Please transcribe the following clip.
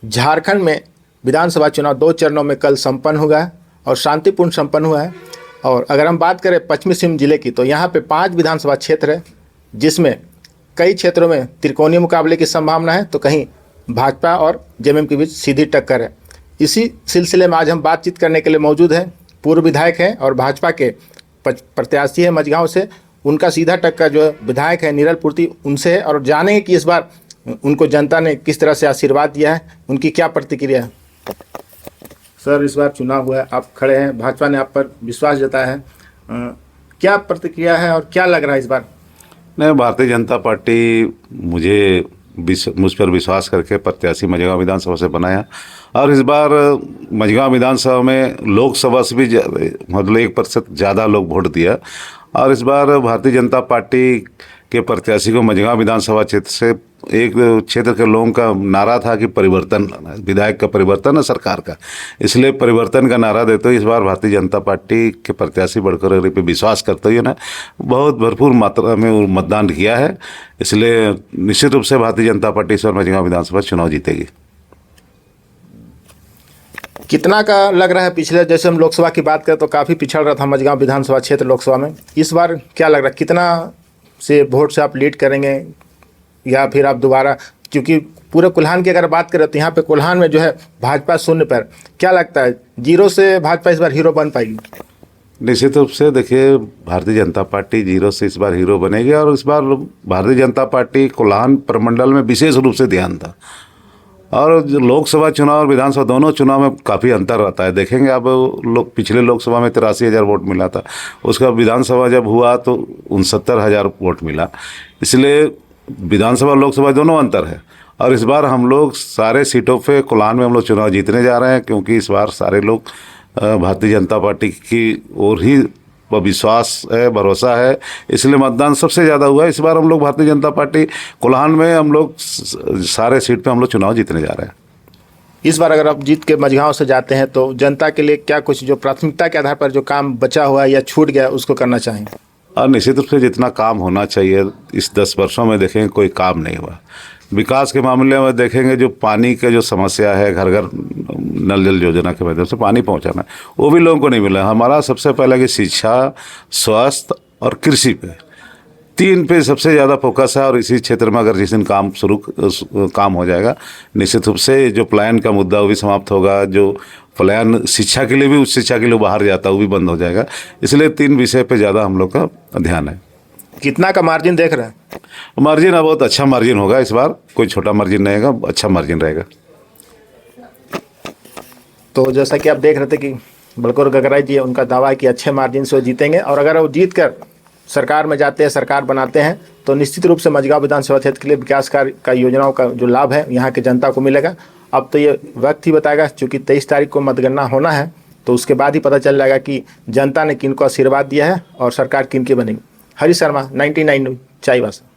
झारखंड में विधानसभा चुनाव 2 चरणों में कल संपन्न हुआ है और शांतिपूर्ण संपन्न हुआ है। और अगर हम बात करें पश्चिमी सिंहभूम जिले की, तो यहाँ पे 5 विधानसभा क्षेत्र है, जिसमें कई क्षेत्रों में त्रिकोणीय मुकाबले की संभावना है, तो कहीं भाजपा और जेएमएम के बीच सीधी टक्कर है। इसी सिलसिले में आज हम बातचीत करने के लिए मौजूद हैं। पूर्व विधायक हैं और भाजपा के प्रत्याशी है मझगांव से। उनका सीधा टक्कर जो विधायक है नीरल पूर्ति, उनसे है और जानेंगे कि इस बार उनको जनता ने किस तरह से आशीर्वाद दिया है, उनकी क्या प्रतिक्रिया है। सर, इस बार चुनाव हुआ है, आप खड़े हैं, भाजपा ने आप पर विश्वास जताया है, क्या प्रतिक्रिया है और क्या लग रहा है इस बार? नहीं, भारतीय जनता पार्टी मुझ पर विश्वास करके प्रत्याशी मझगांव विधानसभा से बनाया और इस बार मझगांव विधानसभा में लोकसभा से भी मतलब 1% ज़्यादा लोग वोट दिया। और इस बार भारतीय जनता पार्टी के प्रत्याशी को मझगांव विधानसभा क्षेत्र से एक क्षेत्र के लोगों का नारा था कि परिवर्तन, विधायक का परिवर्तन है सरकार का, इसलिए परिवर्तन का नारा देते हुए इस बार भारतीय जनता पार्टी के प्रत्याशी बढ़कर पे विश्वास करते हुए ना बहुत भरपूर मात्रा में मतदान किया है। इसलिए निश्चित रूप से भारतीय जनता पार्टी इस बार मझगांव विधानसभा चुनाव जीतेगी। कितना का लग रहा है? पिछले जैसे हम लोकसभा की बात करें तो काफ़ी पिछड़ रहा था मझगांव विधानसभा क्षेत्र लोकसभा में, इस बार क्या लग रहा है, कितना से वोट से आप लीड करेंगे या फिर आप दोबारा, क्योंकि पूरे कोल्हान की अगर बात करें तो यहाँ पे कोल्हान में जो है भाजपा शून्य पर, क्या लगता है 0 से भाजपा इस बार हीरो बन पाएगी? निश्चित रूप से देखिए, भारतीय जनता पार्टी 0 से इस बार हीरो बनेगी और इस बार भारतीय जनता पार्टी कोल्हान प्रमंडल में विशेष रूप से ध्यान था। और जो लोकसभा चुनाव और विधानसभा दोनों चुनाव में काफ़ी अंतर रहता है। देखेंगे आप पिछले लोकसभा में 83,000 वोट मिला था, उसका विधानसभा जब हुआ तो 69,000 वोट मिला। इसलिए विधानसभा लोकसभा दोनों अंतर है। और इस बार हम लोग सारे सीटों पे कोल्हान में हम लोग चुनाव जीतने जा रहे हैं, क्योंकि इस बार सारे लोग भारतीय जनता पार्टी की ओर ही विश्वास है, भरोसा है, इसलिए मतदान सबसे ज़्यादा हुआ है। इस बार हम लोग भारतीय जनता पार्टी कोल्हान में हम लोग सारे सीट पे हम लोग चुनाव जीतने जा रहे हैं। इस बार अगर आप जीत के मझगांव से जाते हैं तो जनता के लिए क्या कुछ जो प्राथमिकता के आधार पर जो काम बचा हुआ है या छूट गया उसको करना चाहेंगे? और निश्चित रूप से जितना काम होना चाहिए इस 10 वर्षों में देखेंगे कोई काम नहीं हुआ। विकास के मामले में देखेंगे जो पानी का जो समस्या है, घर घर नल जल योजना के माध्यम से पानी पहुंचाना, वो भी लोगों को नहीं मिला। हमारा सबसे पहले कि शिक्षा, स्वास्थ्य और कृषि पे 3 पे सबसे ज़्यादा फोकस है। और इसी क्षेत्र में अगर जिस दिन काम हो जाएगा, निश्चित रूप से जो प्लान का मुद्दा वो भी समाप्त होगा। जो प्लान शिक्षा के लिए भी, उच्च शिक्षा के लिए बाहर जाता है, वो भी बंद हो जाएगा। इसलिए 3 विषय पे ज़्यादा हम लोग का ध्यान है। कितना का मार्जिन देख रहे हैं? मार्जिन अब बहुत अच्छा मार्जिन होगा इस बार, कोई छोटा मार्जिन नहीं रहेगा, अच्छा मार्जिन रहेगा। तो जैसा कि आप देख रहे थे कि बलकौर गगराई जी, उनका दावा है कि अच्छे मार्जिन से वो जीतेंगे और अगर वो जीत कर सरकार में जाते हैं, सरकार बनाते हैं, तो निश्चित रूप से मझगांव विधानसभा क्षेत्र के लिए विकास कार्य का योजनाओं का जो लाभ है यहाँ की जनता को मिलेगा। अब तो ये वक्त ही बताएगा, चूँकि 23 तारीख को मतगणना होना है, तो उसके बाद ही पता चल जाएगा कि जनता ने किनको आशीर्वाद दिया है और सरकार किनकी बनेगी। हरीश शर्मा, 99 न्यूज़, चाईबासा।